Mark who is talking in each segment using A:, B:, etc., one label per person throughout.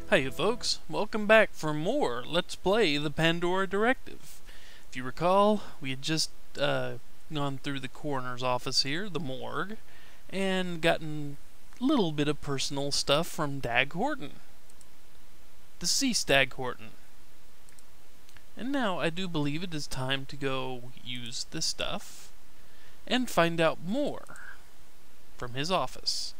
A: Hiya folks, welcome back for more Let's Play the Pandora Directive. If you recall, we had just gone through the coroner's office here, the morgue, and gotten a little bit of personal stuff from Dag Horton. Deceased Dag Horton. And now I do believe it is time to go use this stuff and find out more from his office.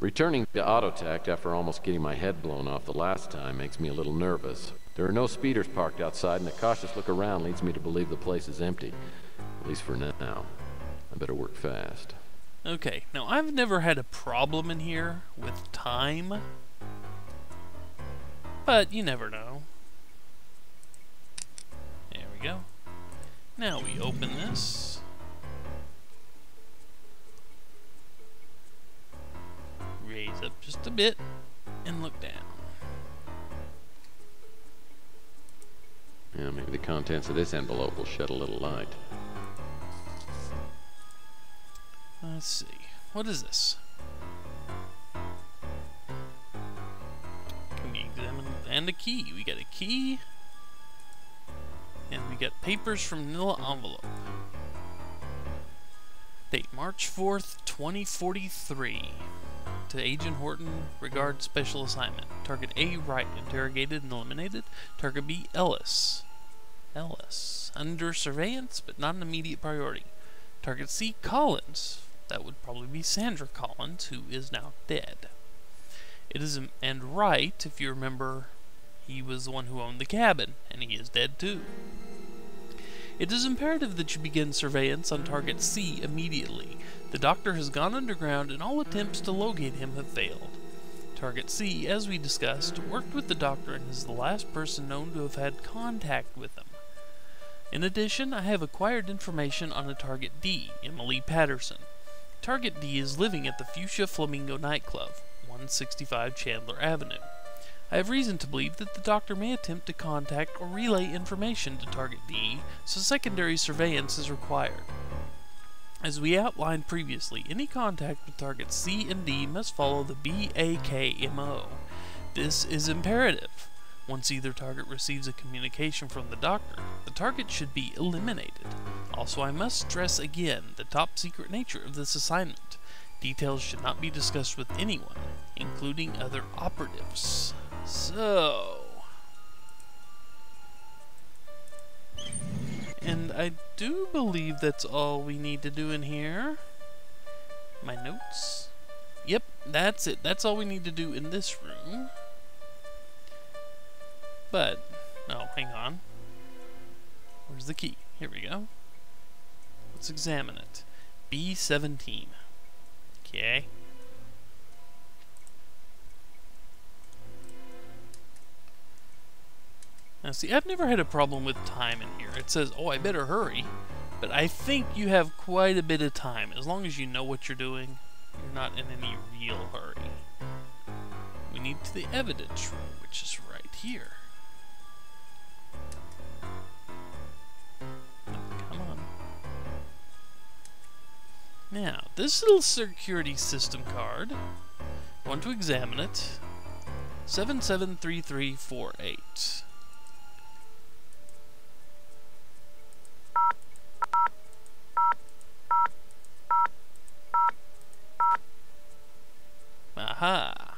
B: Returning to Autotech after almost getting my head blown off the last time makes me a little nervous. There are no speeders parked outside, and a cautious look around leads me to believe the place is empty. At least for now. I better work fast.
A: Okay, now I've never had a problem in here with time, but you never know. There we go. Now we open this. Raise up just a bit and look down.
B: Yeah, maybe the contents of this envelope will shed a little light.
A: Let's see. What is this? Can we examine? And a key. We got a key. And we got papers from Nilla envelope. Date March 4th, 2043. To Agent Horton, regard special assignment. Target A, Wright, interrogated and eliminated. Target B, Ellis. Ellis. Under surveillance, but not an immediate priority. Target C, Collins. That would probably be Sandra Collins, who is now dead. It is, and Wright, if you remember, he was the one who owned the cabin, and he is dead too. It is imperative that you begin surveillance on Target C immediately. The doctor has gone underground and all attempts to locate him have failed. Target C, as we discussed, worked with the doctor and is the last person known to have had contact with him. In addition, I have acquired information on a Target D, Emily Patterson. Target D is living at the Fuchsia Flamingo nightclub, 165 Chandler Avenue. I have reason to believe that the doctor may attempt to contact or relay information to Target D, so secondary surveillance is required. As we outlined previously, any contact with Targets C and D must follow the BAK MO. This is imperative. Once either target receives a communication from the doctor, the target should be eliminated. Also, I must stress again the top secret nature of this assignment. Details should not be discussed with anyone, including other operatives. So... and I do believe that's all we need to do in here. My notes? Yep, that's it. That's all we need to do in this room. But, oh, hang on. Where's the key? Here we go. Let's examine it. B17. Okay. Now see, I've never had a problem with time in here. It says, oh, I better hurry. But I think you have quite a bit of time. As long as you know what you're doing, you're not in any real hurry. We need to the evidence room, which is right here. Come on. Now, this little security system card, I want to examine it. 773348. Aha!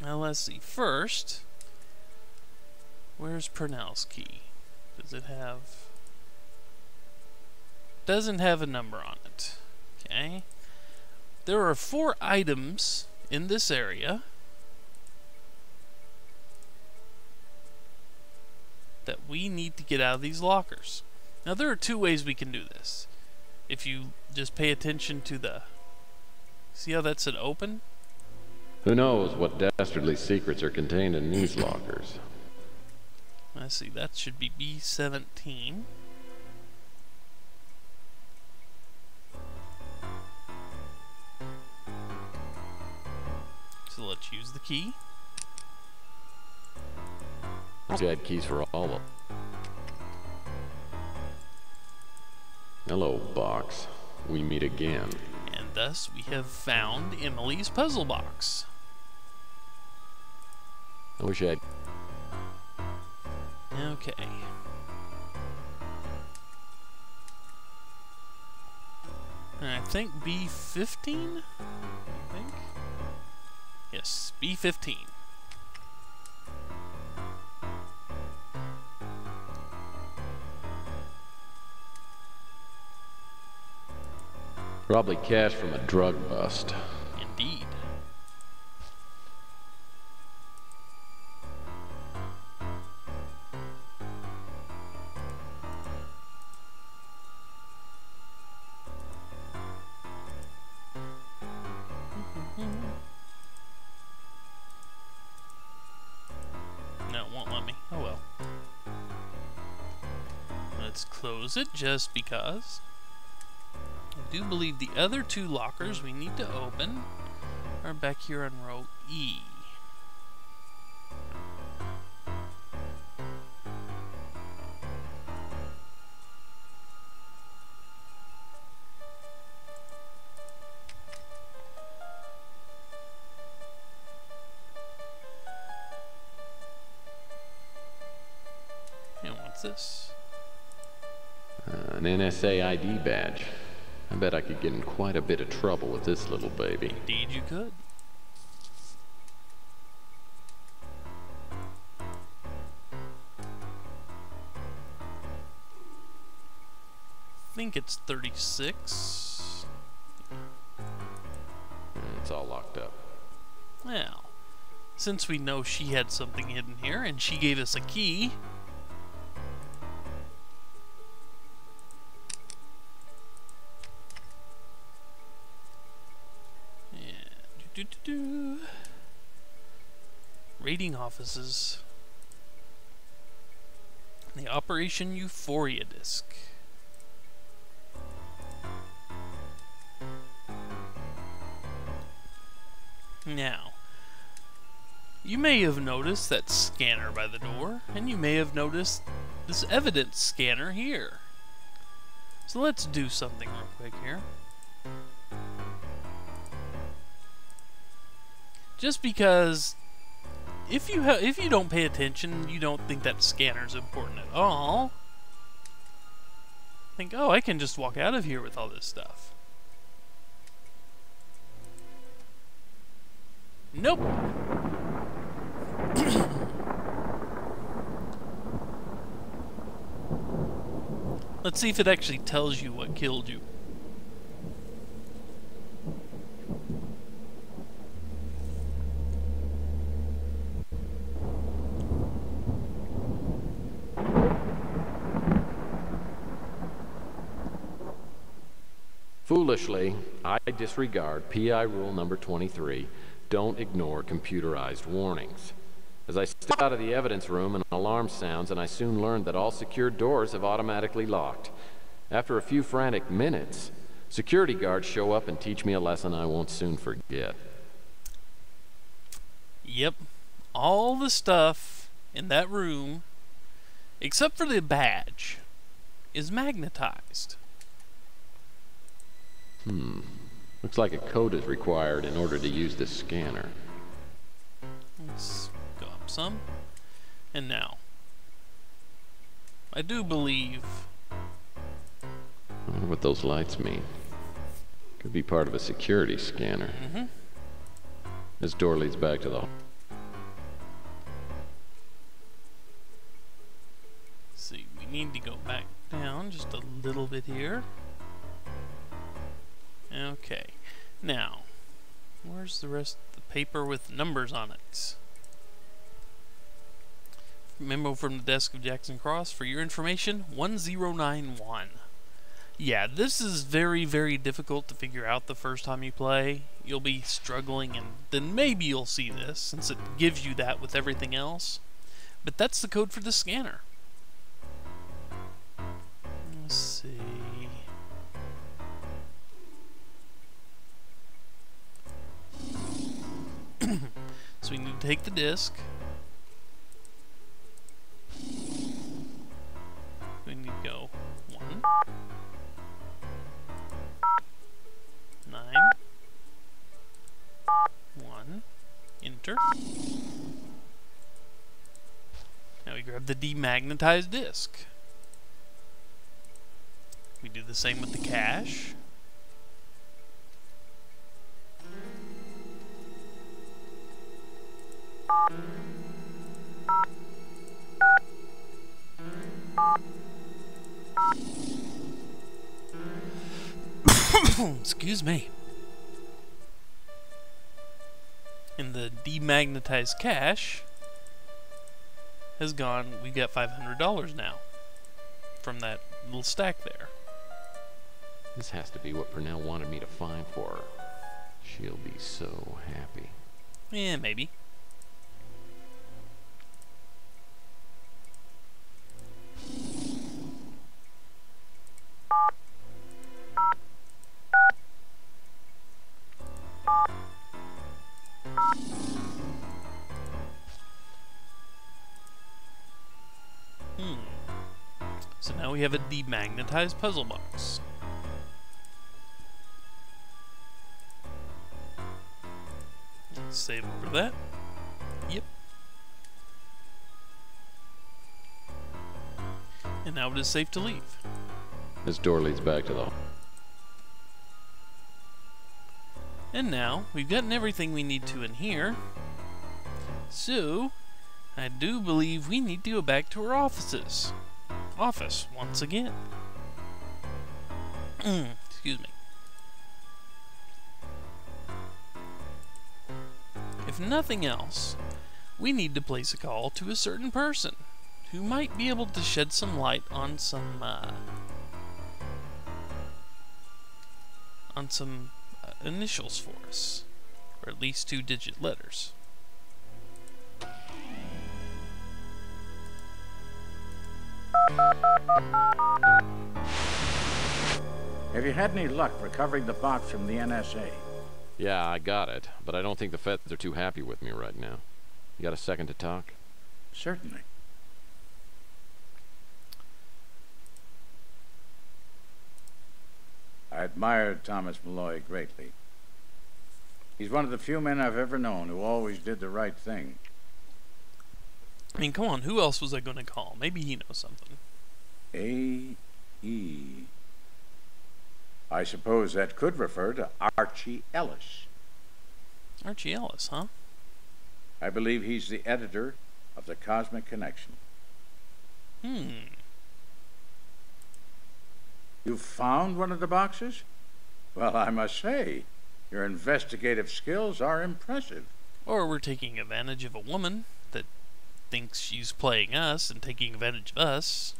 A: Now let's see. First, where's Purnell's key? Does it have... doesn't have a number on it. Okay. There are 4 items in this area that we need to get out of these lockers. Now there are 2 ways we can do this. If you just pay attention to the... see how that's an open?
B: Who knows what dastardly secrets are contained in these lockers?
A: Let's see, that should be B17. So let's use the key.
B: You had keys for all of them. Hello, box. We meet again.
A: And thus we have found Emily's puzzle box.
B: I wish I'd...
A: Okay. And I think B15? I think? Yes, B15.
B: Probably cash from a drug bust.
A: Indeed. No, it won't let me. Oh well. Let's close it just because. I do believe the other two lockers we need to open are back here on row E. And what's this?
B: An NSA ID badge. I bet I could get in quite a bit of trouble with this little baby.
A: Indeed you could. I think it's 36.
B: It's all locked up.
A: Well, since we know she had something hidden here and she gave us a key, raiding offices. The Operation Euphoria disc. Now, you may have noticed that scanner by the door, and you may have noticed this evidence scanner here. So let's do something real quick here. Just because if you don't pay attention, you don't think that scanner's important at all. Think, oh, I can just walk out of here with all this stuff. Nope. Let's see if it actually tells you what killed you.
B: Foolishly, I disregard PI rule number 23, don't ignore computerized warnings. As I stepped out of the evidence room, an alarm sounds, and I soon learned that all secured doors have automatically locked. After a few frantic minutes, security guards show up and teach me a lesson I won't soon forget.
A: Yep, all the stuff in that room, except for the badge, is magnetized.
B: Looks like a code is required in order to use this scanner.
A: Let's go up some. And now, I do believe...
B: I wonder what those lights mean. Could be part of a security scanner. This door leads back to the...
A: See, we need to go back down just a little bit here. Okay, now, where's the rest of the paper with numbers on it? Memo from the desk of Jackson Cross. For your information, 1091. Yeah, this is very, very difficult to figure out the first time you play. You'll be struggling, and then maybe you'll see this, since it gives you that with everything else. But that's the code for the scanner. Let's see... So we need to take the disc. We need to go 1, 9, 1, enter. Now we grab the demagnetized disc. We do the same with the cache. Excuse me. And the demagnetized cache has gone. We got $500 now from that little stack there.
B: This has to be what Purnell wanted me to find for her. She'll be so happy.
A: Yeah, maybe. So now we have a demagnetized puzzle box. Let's save over that. Yep. And now it is safe to leave.
B: This door leads back to the...
A: And now we've gotten everything we need to in here. So I do believe we need to go back to our office once again. Excuse me. If nothing else, we need to place a call to a certain person who might be able to shed some light on some initials for us, or at least 2-digit letters.
C: Have you had any luck recovering the box from the NSA?
B: Yeah, I got it, but I don't think the Feds are too happy with me right now. You got a second to talk?
C: Certainly. I admired Thomas Malloy greatly. He's one of the few men I've ever known who always did the right thing.
A: I mean, come on, who else was I going to call? Maybe he knows something.
C: A.E. I suppose that could refer to Archie Ellis.
A: Archie Ellis, huh?
C: I believe he's the editor of the Cosmic Connection. You found one of the boxes? Well, I must say, your investigative skills are impressive.
A: Or we're taking advantage of a woman that thinks she's playing us and taking advantage of us.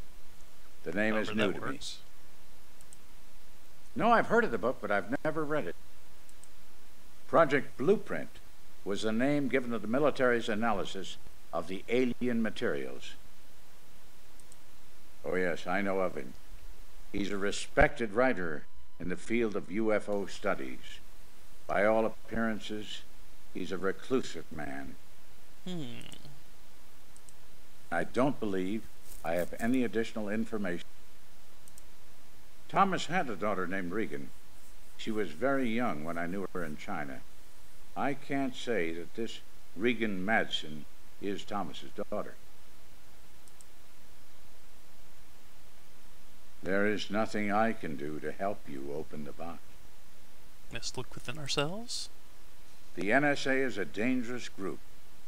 C: The name is new to me. No, I've heard of the book, but I've never read it. Project Blueprint was the name given to the military's analysis of the alien materials. Oh yes, I know of him. He's a respected writer in the field of UFO studies. By all appearances, he's a reclusive man. I don't believe I have any additional information. Thomas had a daughter named Regan. She was very young when I knew her in China. I can't say that this Regan Madsen is Thomas's daughter. There is nothing I can do to help you open the box.
A: Let's look within ourselves.
C: The NSA is a dangerous group.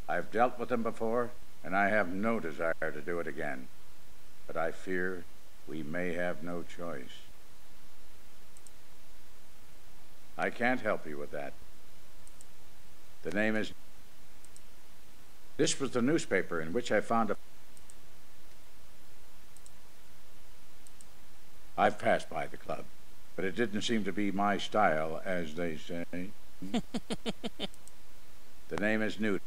C: I've dealt with them before, and I have no desire to do it again. But I fear we may have no choice. I can't help you with that. The name is... This was the newspaper in which I found a... I've passed by the club, but it didn't seem to be my style, as they say. The name is Newt.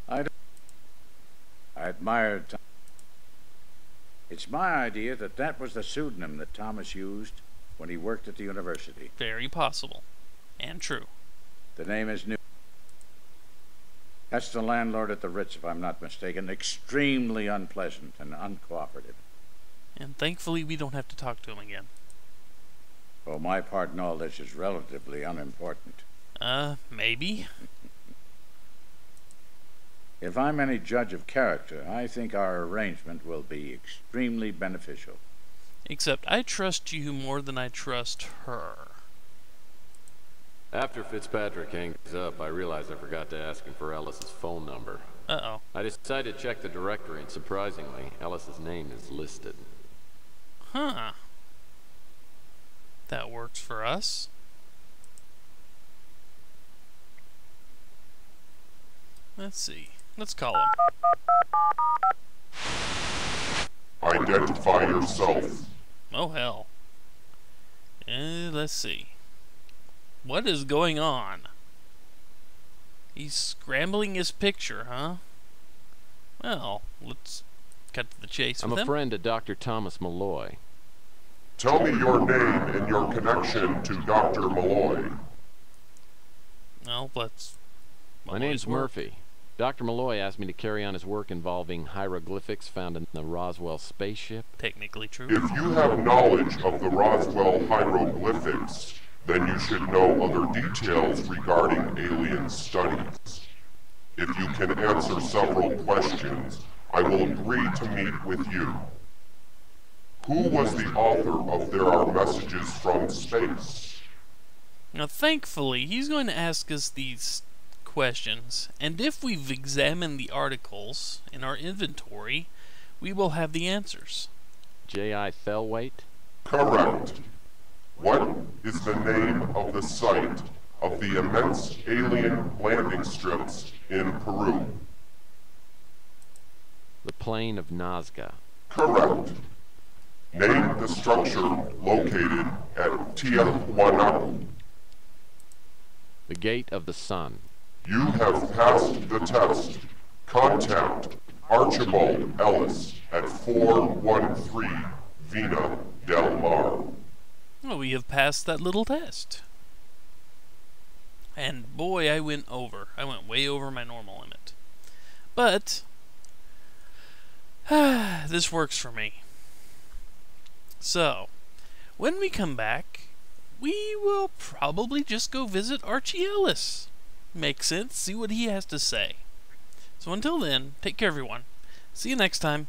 C: I admired Tom. It's my idea that that was the pseudonym that Thomas used when he worked at the university.
A: Very possible. And true.
C: The name is Newt. That's the landlord at the Ritz, if I'm not mistaken. Extremely unpleasant and uncooperative.
A: And thankfully we don't have to talk to him again.
C: Well, my part in all this is relatively unimportant.
A: Maybe.
C: If I'm any judge of character, I think our arrangement will be extremely beneficial.
A: Except I trust you more than I trust her.
B: After Fitzpatrick hangs up, I realize I forgot to ask him for Ellis's phone number.
A: Uh-oh.
B: I decided to check the directory, and surprisingly, Ellis's name is listed.
A: Huh. That works for us. Let's see. Let's call him.
D: Identify yourself.
A: Oh, hell. Let's see. What is going on? He's scrambling his picture, huh? Well, let's cut to the chase
B: I'm
A: with
B: a
A: him.
B: friend of Dr. Thomas Malloy.
D: Tell me your name and your connection to Dr. Malloy.
A: Well, let's...
B: My name's Murphy. Dr. Malloy asked me to carry on his work involving hieroglyphics found in the Roswell spaceship.
A: Technically true.
D: If you have knowledge of the Roswell hieroglyphics, then you should know other details regarding alien studies. If you can answer several questions, I will agree to meet with you. Who was the author of There Are Messages from Space?
A: Now, thankfully, he's going to ask us these questions, and if we've examined the articles in our inventory, we will have the answers.
B: J.I. Thelwait?
D: Correct. What is the name of the site of the immense alien landing strips in Peru?
B: The Plain of Nazca.
D: Correct. Name the structure located at Tiahuanaco.
B: The Gate of the Sun.
D: You have passed the test. Contact Archibald Ellis at 413 Vina Del Mar.
A: Well, we have passed that little test. And boy, I went over. I went way over my normal limit. But this works for me. So, when we come back, we will probably just go visit Archie Ellis. Makes sense. See what he has to say. So until then, take care everyone. See you next time.